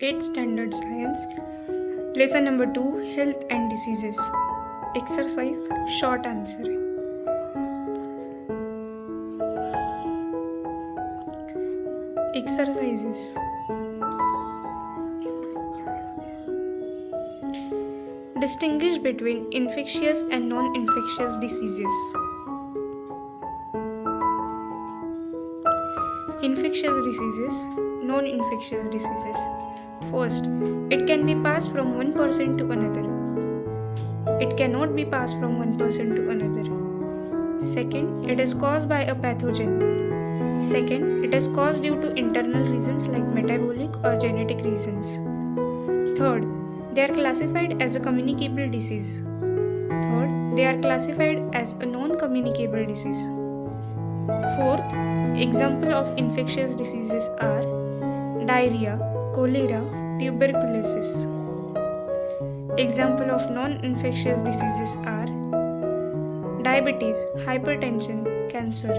8th Standard Science. Lesson number 2, Health and Diseases. Exercise, short answer. Exercises. Distinguish between infectious and non-infectious diseases. Infectious diseases, non-infectious diseases. First, it can be passed from one person to another. It cannot be passed from one person to another. Second, it is caused by a pathogen. Second, it is caused due to internal reasons like metabolic or genetic reasons. Third, they are classified as a communicable disease. Third, they are classified as a non-communicable disease. Fourth, example of infectious diseases are diarrhea, cholera, tuberculosis. Example of non-infectious diseases are diabetes, hypertension, cancer.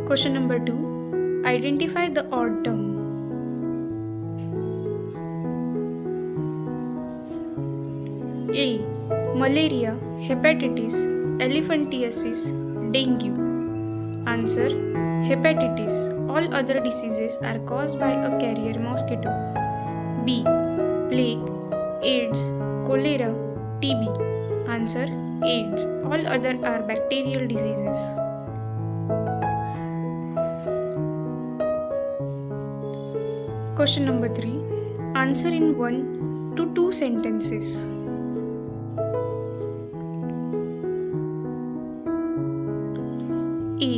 Question number 2. Identify the odd term. A. Malaria, hepatitis, elephantiasis, dengue. Answer: hepatitis. All other diseases are caused by a carrier mosquito. B. Plague, AIDS, cholera, TB. Answer: AIDS. All other are bacterial diseases. Question number 3. Answer in 1 to 2 sentences. A.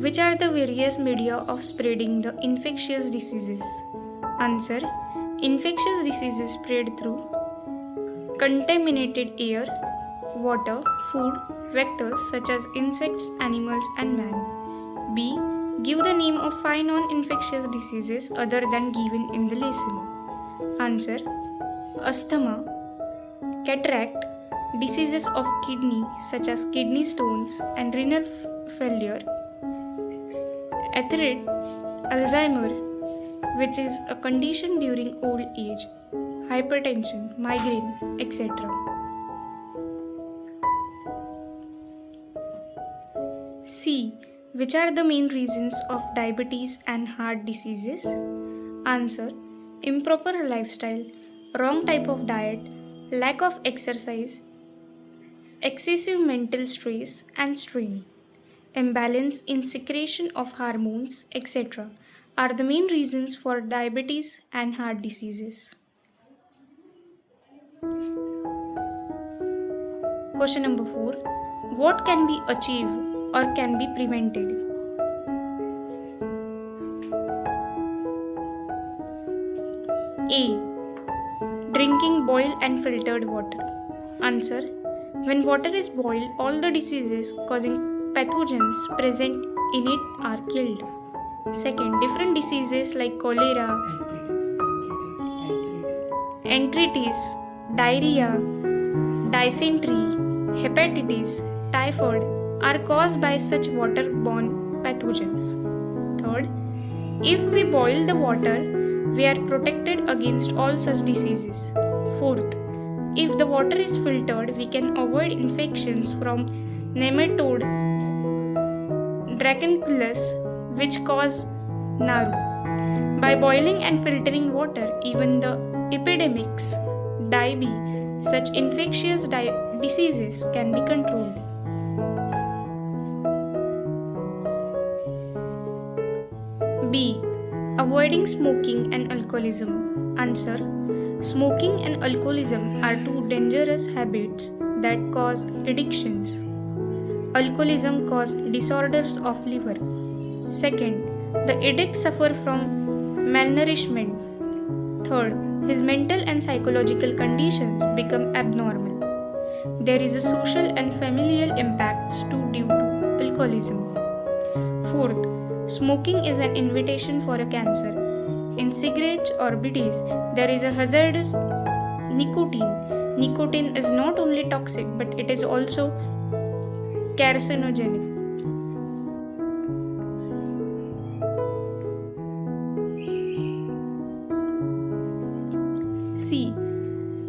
Which are the various media of spreading the infectious diseases? Answer: infectious diseases spread through contaminated air, water, food, vectors such as insects, animals, and man. B. Give the name of 5 non-infectious diseases other than given in the lesson. Answer: asthma, cataract, diseases of kidney such as kidney stones and renal failure, arthritis, Alzheimer, which is a condition during old age, hypertension, migraine, etc. C. Which are the main reasons of diabetes and heart diseases? Answer: improper lifestyle, wrong type of diet, lack of exercise, excessive mental stress and strain, imbalance in secretion of hormones, etc. are the main reasons for diabetes and heart diseases. Question number 4. What can be achieved or can be prevented? A. Drinking boiled and filtered water. Answer: when water is boiled, all the diseases causing pathogens present in it are killed. Second, different diseases like cholera, enteritis, diarrhea, dysentery, hepatitis, typhoid are caused by such waterborne pathogens. Third, if we boil the water, we are protected against all such diseases. Fourth, if the water is filtered, we can avoid infections from nematode Dracunculus, which cause naru. By boiling and filtering water, even the epidemics, DIB, such infectious diseases can be controlled. B. Avoiding smoking and alcoholism. Answer: smoking and alcoholism are two dangerous habits that cause addictions. Alcoholism causes disorders of liver. Second, the addict suffers from malnourishment. Third, his mental and psychological conditions become abnormal. There is a social and familial impacts too due to alcoholism. Fourth, smoking is an invitation for a cancer. In cigarettes or biddies, there is a hazardous nicotine. Nicotine is not only toxic but it is also carcinogenic.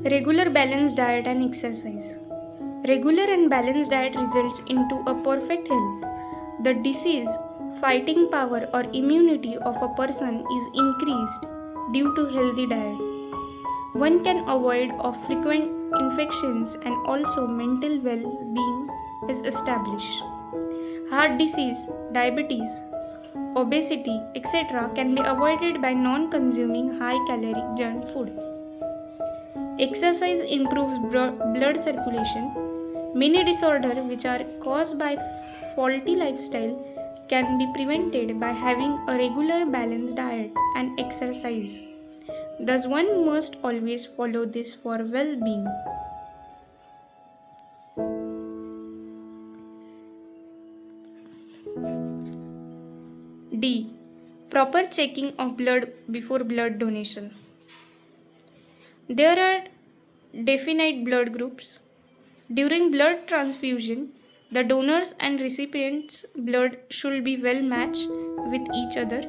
Regular balanced diet and exercise. Regular and balanced diet results into a perfect health. The disease fighting power or immunity of a person is increased due to healthy diet. One can avoid of frequent infections and also mental well-being is established. Heart disease, diabetes, obesity, etc. can be avoided by non-consuming high-calorie junk food. Exercise improves blood circulation. Many disorders which are caused by faulty lifestyle can be prevented by having a regular balanced diet and exercise. Thus, one must always follow this for well-being. D. Proper checking of blood before blood donation. There are definite blood groups. During blood transfusion, the donors and recipients' blood should be well matched with each other.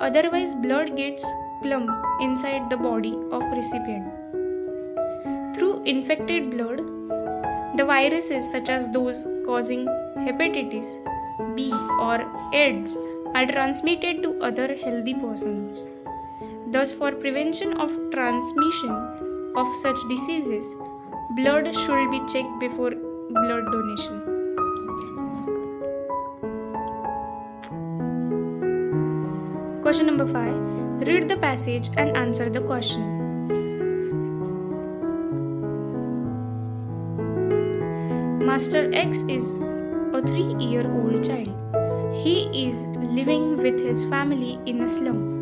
Otherwise, blood gets clumped inside the body of recipient. Through infected blood, the viruses such as those causing hepatitis B or AIDS are transmitted to other healthy persons. Thus, for prevention of transmission of such diseases, blood should be checked before blood donation. Question number 5. Read the passage and answer the question. Master X is a 3-year-old child. He is living with his family in a slum.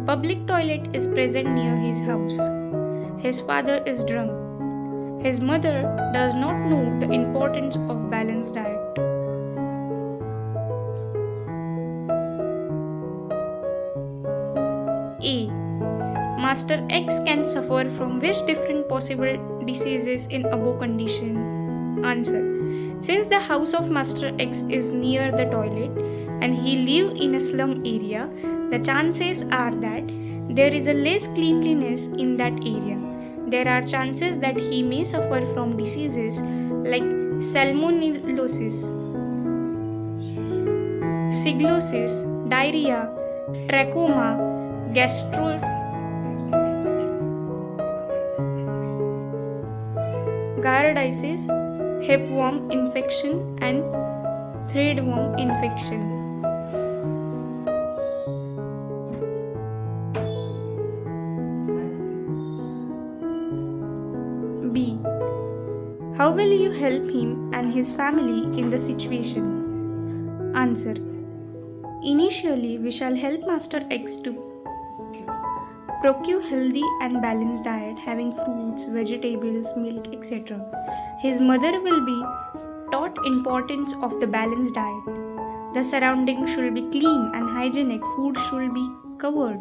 Public toilet is present near his house. His father is drunk. His mother does not know the importance of balanced diet. A. Master X can suffer from which different possible diseases in above condition? Answer. Since the house of Master X is near the toilet and he lives in a slum area, the chances are that there is a less cleanliness in that area. There are chances that he may suffer from diseases like salmonellosis, sigillosis, diarrhea, trachoma, gardiasis, hipworm infection and threadworm infection. B. How will you help him and his family in the situation? Answer. Initially, we shall help Master X to procure healthy and balanced diet having fruits, vegetables, milk, etc. His mother will be taught importance of the balanced diet. The surroundings should be clean and hygienic. Food should be covered.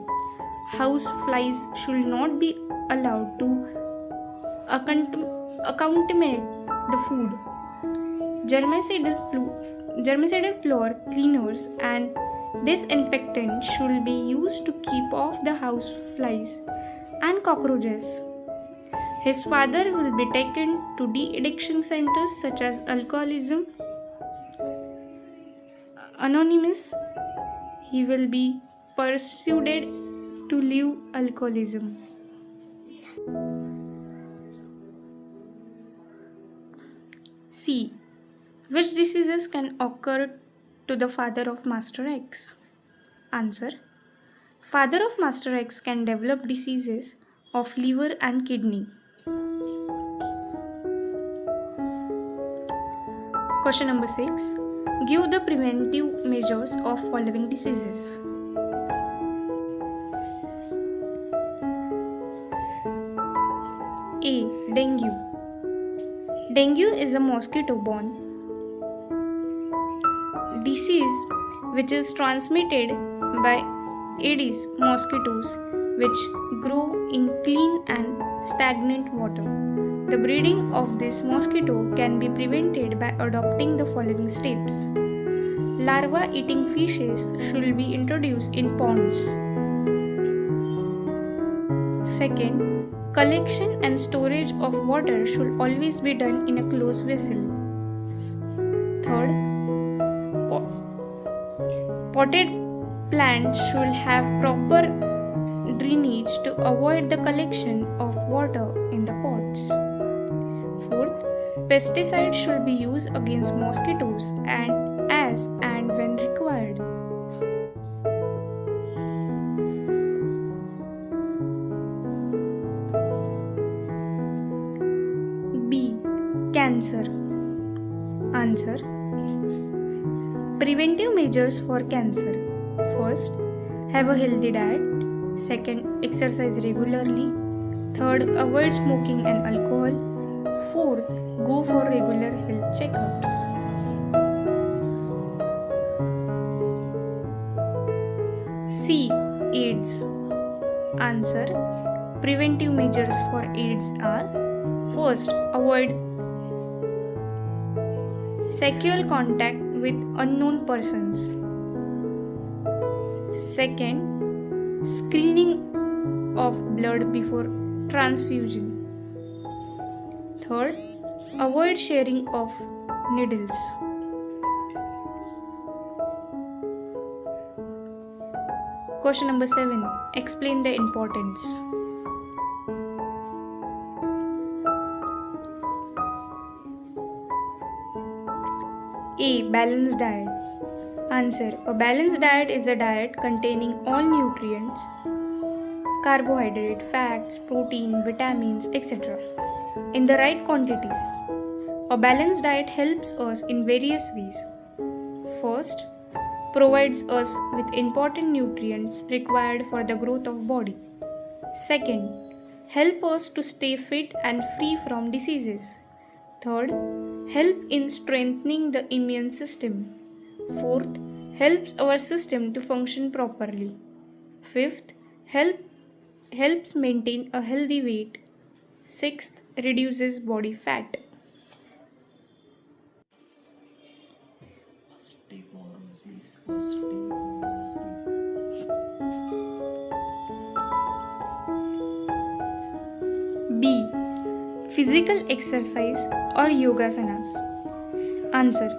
House flies should not be allowed to contaminate the food. Germicidal floor cleaners and disinfectant should be used to keep off the house flies and cockroaches. His father will be taken to de-addiction centers such as Alcoholism Anonymous. He will be persuaded to leave alcoholism. C. Which diseases can occur to the father of Master X? Answer. Father of Master X can develop diseases of liver and kidney. Question number 6. Give the preventive measures of following diseases. A. Dengue. Dengue is a mosquito-borne disease which is transmitted by Aedes mosquitoes which grow in clean and stagnant water. The breeding of this mosquito can be prevented by adopting the following steps. Larva-eating fishes should be introduced in ponds. Second, Collection and storage of water should always be done in a closed vessel. Third, potted plants should have proper drainage to avoid the collection of water in the pots. Fourth, pesticides should be used against mosquitoes and as and when required. B. Cancer. Answer. Preventive measures for cancer. First, have a healthy diet. Second, exercise regularly. Third, avoid smoking and alcohol. Fourth, go for regular health checkups. C. AIDS. Answer. Preventive measures for AIDS are: first, avoid sexual contact with unknown persons. Second, screening of blood before transfusion. Third, avoid sharing of needles. Question number 7. Explain the importance. A. Balanced diet. Answer. A balanced diet is a diet containing all nutrients, carbohydrate, fats, protein, vitamins, etc. in the right quantities. A balanced diet helps us in various ways. First, provides us with important nutrients required for the growth of body. Second, help us to stay fit and free from diseases. Third, help in strengthening the immune system. Fourth, helps our system to function properly. Fifth, helps maintain a healthy weight. Sixth, reduces body fat. B. Physical exercise or yogasanas. Answer.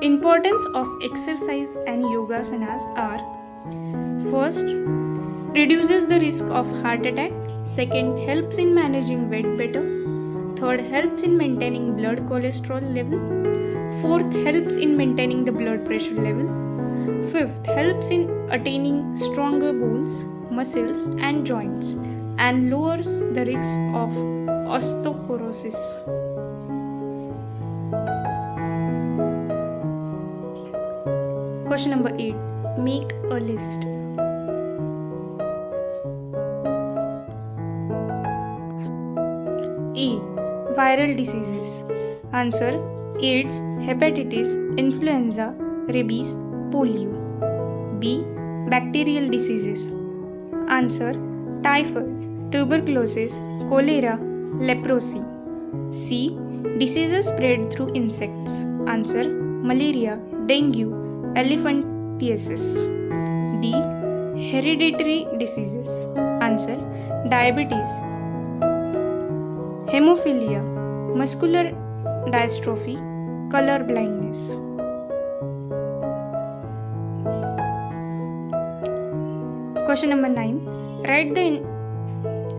Importance of exercise and yogasanas are: first, reduces the risk of heart attack. Second, helps in managing weight better. Third, helps in maintaining blood cholesterol level. Fourth, helps in maintaining the blood pressure level. Fifth, helps in attaining stronger bones, muscles, and joints, and lowers the risk of osteoporosis. Question number 8. Make a list. A. Viral diseases. Answer. AIDS, hepatitis, influenza, rabies, polio. B. Bacterial diseases. Answer. Typhoid, tuberculosis, cholera, leprosy. C. Diseases spread through insects. Answer. Malaria, dengue, elephantiasis. D. Hereditary diseases. Answer. Diabetes, hemophilia, muscular dystrophy, color blindness. Question number 9. Write the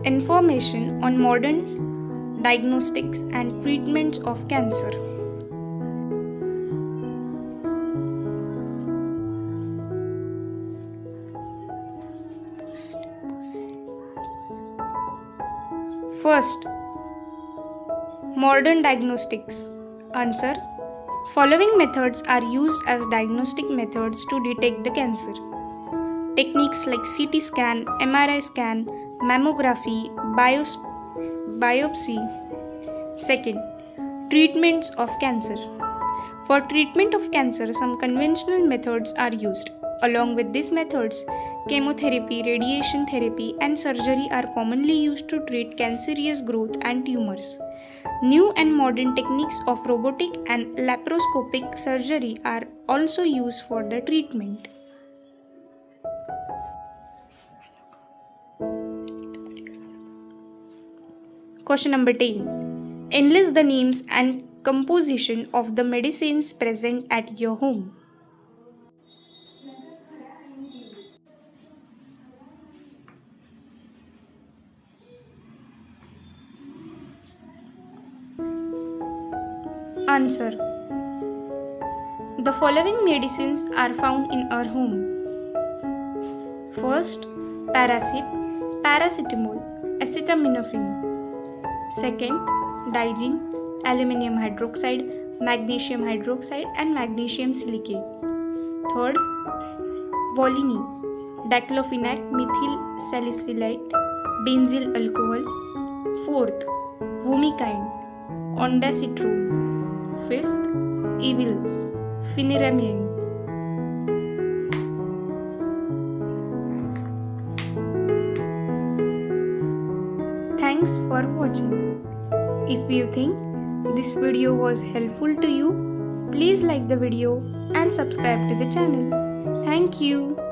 information on modern diagnostics and treatments of cancer. First, modern diagnostics. Answer. Following methods are used as diagnostic methods to detect the cancer. Techniques like CT scan, MRI scan, mammography, biopsy. Second, treatments of cancer. For treatment of cancer, some conventional methods are used. Along with these methods, chemotherapy, radiation therapy, and surgery are commonly used to treat cancerous growth and tumors. New and modern techniques of robotic and laparoscopic surgery are also used for the treatment. Question number 10. Enlist the names and composition of the medicines present at your home. Answer. The following medicines are found in our home. First, paracetamol, acetaminophen. Second, dilene, aluminum hydroxide, magnesium hydroxide and magnesium silicate. Third, Volini, diclofenac methyl salicylate, benzyl alcohol. Fourth, Vomikind, ondansetron. Fifth, Evil, phenyramine. Thanks for watching. If you think this video was helpful to you, please like the video and subscribe to the channel. Thank you.